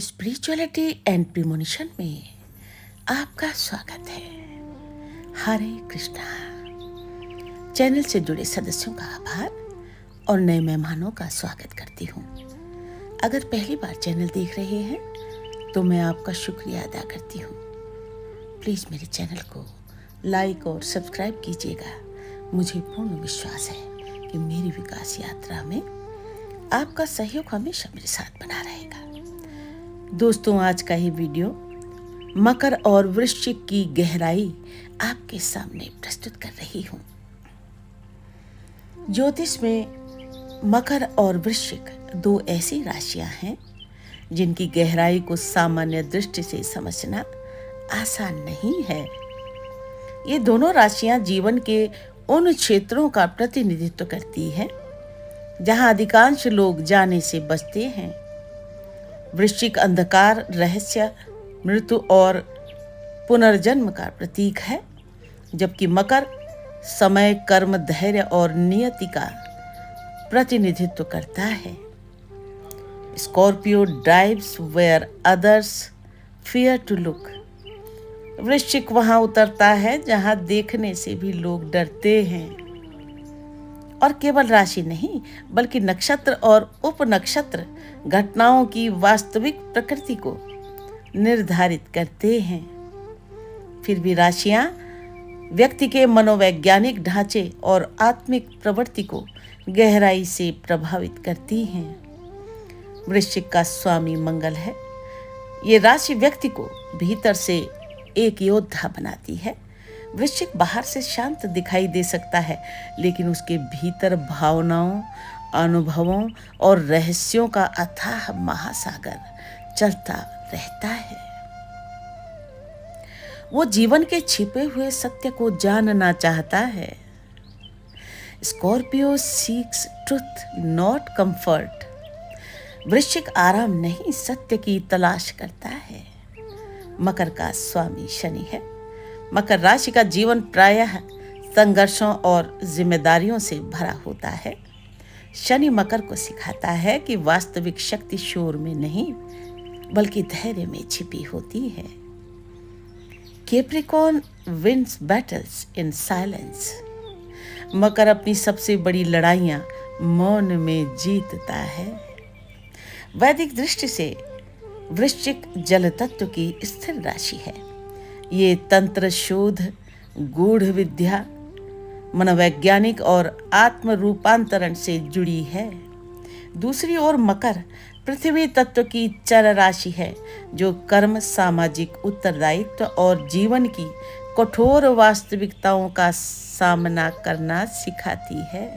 Spirituality and premonition में आपका स्वागत है। हरे कृष्णा। चैनल से जुड़े सदस्यों का आभार और नए मेहमानों का स्वागत करती हूँ। अगर पहली बार चैनल देख रहे हैं तो मैं आपका शुक्रिया अदा करती हूँ। प्लीज़ मेरे चैनल को लाइक और सब्सक्राइब कीजिएगा। मुझे पूर्ण विश्वास है कि मेरी विकास यात्रा में आपका सहयोग हमेशा मेरे साथ बना रहेगा। दोस्तों, आज का ये वीडियो मकर और वृश्चिक की गहराई आपके सामने प्रस्तुत कर रही हूँ। ज्योतिष में मकर और वृश्चिक दो ऐसी राशियां हैं जिनकी गहराई को सामान्य दृष्टि से समझना आसान नहीं है। ये दोनों राशियां जीवन के उन क्षेत्रों का प्रतिनिधित्व करती हैं जहां अधिकांश लोग जाने से बचते हैं। वृश्चिक अंधकार, रहस्य, मृत्यु और पुनर्जन्म का प्रतीक है, जबकि मकर समय, कर्म, धैर्य और नियति का प्रतिनिधित्व करता है। Scorpio drives where others fear to look. वृश्चिक वहां उतरता है जहां देखने से भी लोग डरते हैं। और केवल राशि नहीं बल्कि नक्षत्र और उपनक्षत्र घटनाओं की वास्तविक प्रकृति को निर्धारित करते हैं। फिर भी राशियां व्यक्ति के मनोवैज्ञानिक ढांचे और आत्मिक प्रवृत्ति को गहराई से प्रभावित करती हैं। वृश्चिक का स्वामी मंगल है। ये राशि व्यक्ति को भीतर से एक योद्धा बनाती है। वृश्चिक बाहर से शांत दिखाई दे सकता है, लेकिन उसके भीतर भावनाओं, अनुभवों और रहस्यों का अथाह महासागर चलता रहता है। वो जीवन के छिपे हुए सत्य को जानना चाहता है। Scorpio seeks truth not comfort. वृश्चिक आराम नहीं, सत्य की तलाश करता है। मकर का स्वामी शनि है। मकर राशि का जीवन प्रायः संघर्षों और जिम्मेदारियों से भरा होता है। शनि मकर को सिखाता है कि वास्तविक शक्ति शोर में नहीं बल्कि धैर्य में छिपी होती है। Capricorn wins battles in silence. मकर अपनी सबसे बड़ी लड़ाइयां मौन में जीतता है। वैदिक दृष्टि से वृश्चिक जल तत्व की स्थिर राशि है। ये तंत्र, शोध, गूढ़ विद्या, मनोवैज्ञानिक और आत्म रूपांतरण से जुड़ी है। दूसरी ओर मकर पृथ्वी तत्व की चर राशि है, जो कर्म, सामाजिक उत्तरदायित्व और जीवन की कठोर वास्तविकताओं का सामना करना सिखाती है।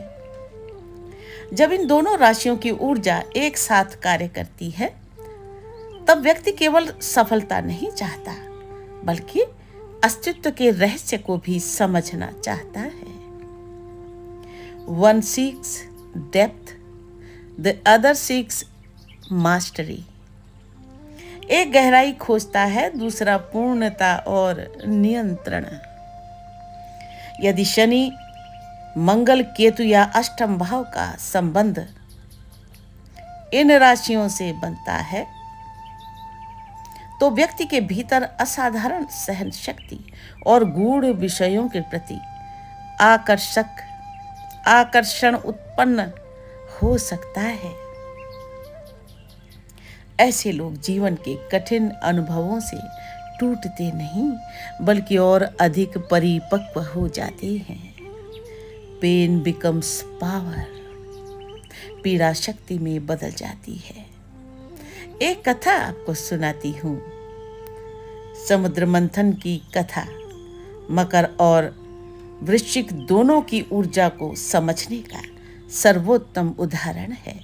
जब इन दोनों राशियों की ऊर्जा एक साथ कार्य करती है, तब व्यक्ति केवल सफलता नहीं चाहता बल्कि अस्तित्व के रहस्य को भी समझना चाहता है। One seeks depth, the other seeks mastery. एक गहराई खोजता है, दूसरा पूर्णता और नियंत्रण। यदि शनि, मंगल, केतु या अष्टम भाव का संबंध इन राशियों से बनता है तो व्यक्ति के भीतर असाधारण सहन शक्ति और गूढ़ विषयों के प्रति आकर्षण उत्पन्न हो सकता है। ऐसे लोग जीवन के कठिन अनुभवों से टूटते नहीं बल्कि और अधिक परिपक्व हो जाते हैं। Pain becomes power. पीड़ा शक्ति में बदल जाती है। एक कथा आपको सुनाती हूँ। समुद्र मंथन की कथा मकर और वृश्चिक दोनों की ऊर्जा को समझने का सर्वोत्तम उदाहरण है।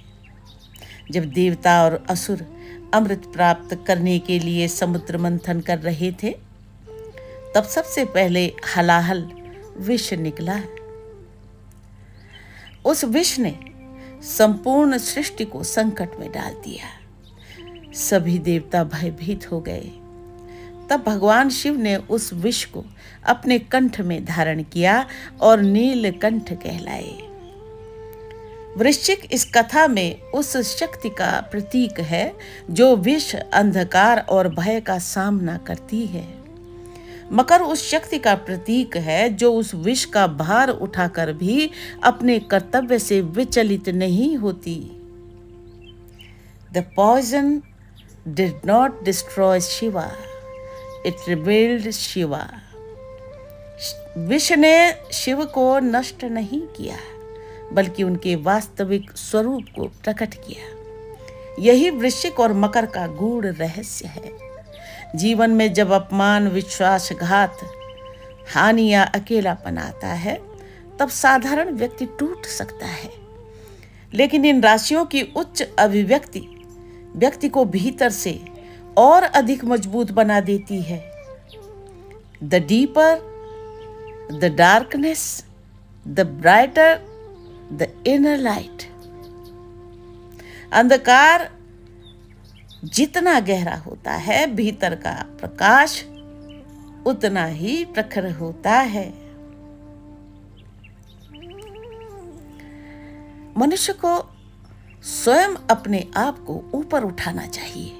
जब देवता और असुर अमृत प्राप्त करने के लिए समुद्र मंथन कर रहे थे, तब सबसे पहले हलाहल विष निकला। उस विष ने संपूर्ण सृष्टि को संकट में डाल दिया। सभी देवता भयभीत हो गए। तब भगवान शिव ने उस विष को अपने कंठ में धारण किया और नीलकंठ कहलाए। वृश्चिक इस कथा में उस शक्ति का प्रतीक है जो विष, अंधकार और भय का सामना करती है। मकर उस शक्ति का प्रतीक है जो उस विष का भार उठाकर भी अपने कर्तव्य से विचलित नहीं होती। The poison did not destroy Shiva, it revealed Shiva. विष ने शिव को नष्ट नहीं किया, बल्कि उनके वास्तविक स्वरूप को प्रकट किया। यही वृश्चिक और मकर का गूढ़ रहस्य है। जीवन में जब अपमान, विश्वासघात, हानि या अकेलापन आता है, तब साधारण व्यक्ति टूट सकता है। लेकिन इन राशियों की उच्च अभिव्यक्ति व्यक्ति को भीतर से और अधिक मजबूत बना देती है। The deeper the darkness, the brighter the inner light. अंधकार जितना गहरा होता है, भीतर का प्रकाश उतना ही प्रखर होता है। मनुष्य को स्वयं अपने आप को ऊपर उठाना चाहिए,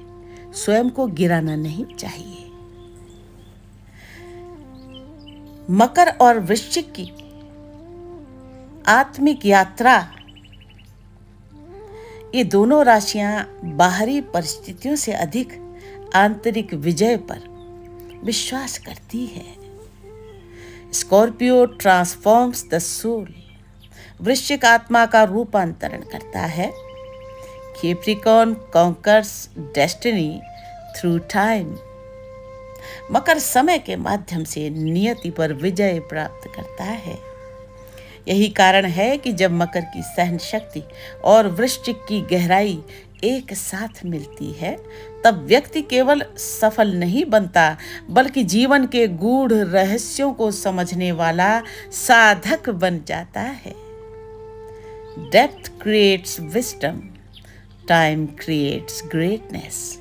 स्वयं को गिराना नहीं चाहिए। मकर और वृश्चिक की आत्मिक यात्रा, ये दोनों राशियां बाहरी परिस्थितियों से अधिक आंतरिक विजय पर विश्वास करती है। स्कॉर्पियो ट्रांसफॉर्म्स द सोल, वृश्चिक आत्मा का रूपांतरण करता है। Capricorn conquers destiny through time, मकर समय के माध्यम से नियति पर विजय प्राप्त करता है। यही कारण है कि जब मकर की सहन शक्ति और वृश्चिक की गहराई एक साथ मिलती है, तब व्यक्ति केवल सफल नहीं बनता, बल्कि जीवन के गूढ़ रहस्यों को समझने वाला साधक बन जाता है। Depth creates wisdom, time creates greatness.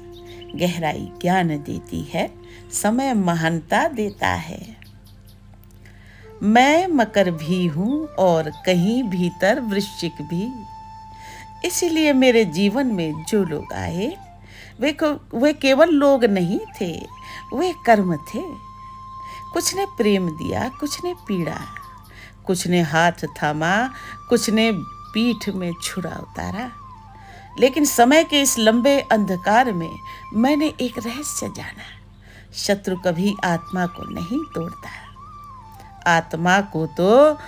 गहराई ज्ञान देती है, समय महानता देता है। मैं मकर भी हूं और कहीं भीतर वृश्चिक भी। इसीलिए मेरे जीवन में जो लोग आए, वे केवल लोग नहीं थे, वे कर्म थे। कुछ ने प्रेम दिया, कुछ ने पीड़ा, कुछ ने हाथ थामा, कुछ ने पीठ में छुरा उतारा। लेकिन समय के इस लंबे अंधकार में मैंने एक रहस्य जाना। शत्रु कभी आत्मा को नहीं तोड़ता, आत्मा को तो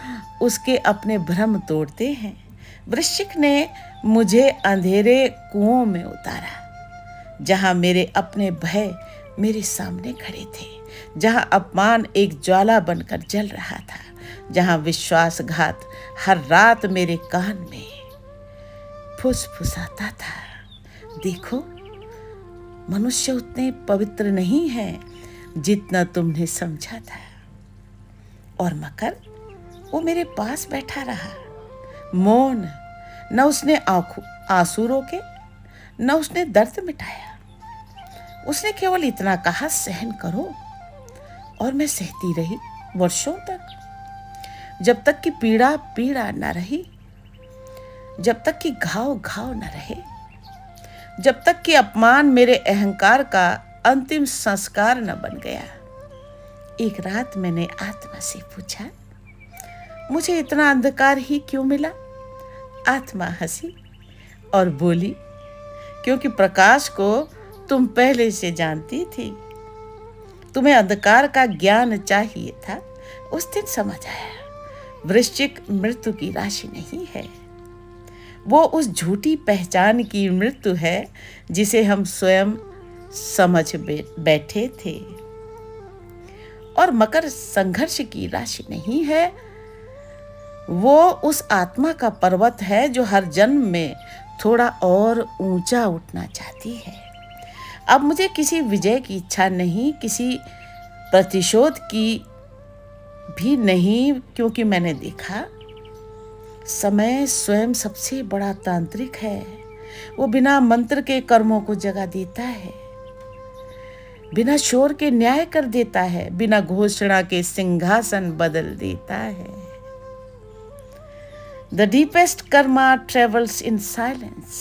उसके अपने भ्रम तोड़ते हैं। वृश्चिक ने मुझे अंधेरे कुओं में उतारा, जहां मेरे अपने भय मेरे सामने खड़े थे, जहां अपमान एक ज्वाला बनकर जल रहा था, जहां विश्वासघात हर रात मेरे कान में फुसफुसाता था। देखो, मनुष्य उतने पवित्र नहीं है जितना तुमने समझा था। और मकर, वो मेरे पास बैठा रहा, मौन। न उसने आंसू रोके, न उसने दर्द मिटाया। उसने केवल इतना कहा, सहन करो। और मैं सहती रही वर्षों तक, जब तक कि पीड़ा पीड़ा न रही, जब तक कि घाव घाव न रहे, जब तक कि अपमान मेरे अहंकार का अंतिम संस्कार न बन गया। एक रात मैंने आत्मा से पूछा, मुझे इतना अंधकार ही क्यों मिला? आत्मा हंसी और बोली, क्योंकि प्रकाश को तुम पहले से जानती थी। तुम्हें अंधकार का ज्ञान चाहिए था। उस दिन समझ आया, वृश्चिक मृत्यु की राशि नहीं है, वो उस झूठी पहचान की मृत्यु है जिसे हम स्वयं समझ बैठे थे। और मकर संघर्ष की राशि नहीं है, वो उस आत्मा का पर्वत है जो हर जन्म में थोड़ा और ऊंचा उठना चाहती है। अब मुझे किसी विजय की इच्छा नहीं, किसी प्रतिशोध की भी नहीं, क्योंकि मैंने देखा समय स्वयं सबसे बड़ा तांत्रिक है। वो बिना मंत्र के कर्मों को जगा देता है, बिना शोर के न्याय कर देता है, बिना घोषणा के सिंहासन बदल देता है। The deepest karma travels in silence.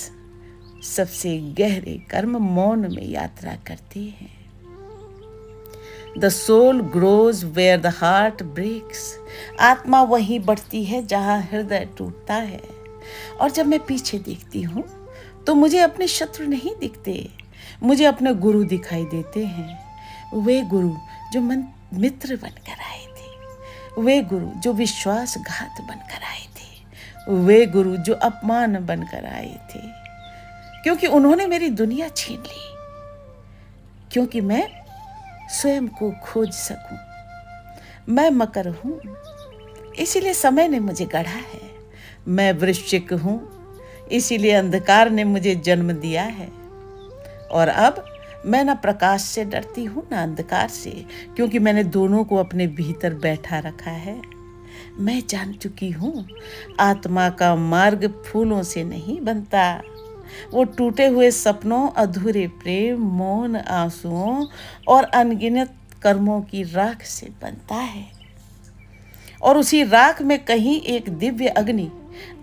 सबसे गहरे कर्म मौन में यात्रा करते हैं। The soul grows where the heart breaks. आत्मा वहीं बढ़ती है जहाँ हृदय टूटता है। और जब मैं पीछे देखती हूँ तो मुझे अपने शत्रु नहीं दिखते, मुझे अपने गुरु दिखाई देते हैं। वे गुरु जो मित्र बनकर आए थे, वे गुरु जो विश्वासघात बनकर आए थे, वे गुरु जो अपमान बनकर आए थे, क्योंकि उन्होंने मेरी दुनिया छीन ली, क्योंकि मैं स्वयं को खोज सकूं। मैं मकर हूं, इसीलिए समय ने मुझे गढ़ा है। मैं वृश्चिक हूं, इसीलिए अंधकार ने मुझे जन्म दिया है। और अब मैं ना प्रकाश से डरती हूँ ना अंधकार से, क्योंकि मैंने दोनों को अपने भीतर बैठा रखा है। मैं जान चुकी हूँ आत्मा का मार्ग फूलों से नहीं बनता, वो टूटे हुए सपनों, अधूरे प्रेम, मौन आंसुओं और अनगिनत कर्मों की राख से बनता है। और उसी राख में कहीं एक दिव्य अग्नि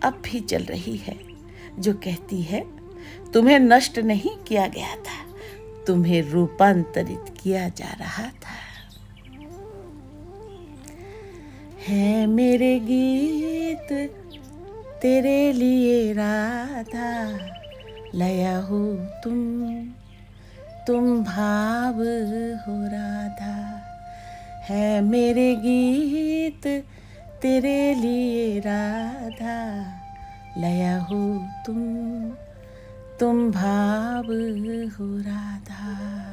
अब भी जल रही है, जो कहती है तुम्हें नष्ट नहीं किया गया था, तुम्हें रूपांतरित किया जा रहा था। है मेरे गीत तेरे लिए राधा, लया हो तुम भाव हो राधा। है मेरे गीत तेरे लिए राधा, लया हो तुम भाव हो राधा।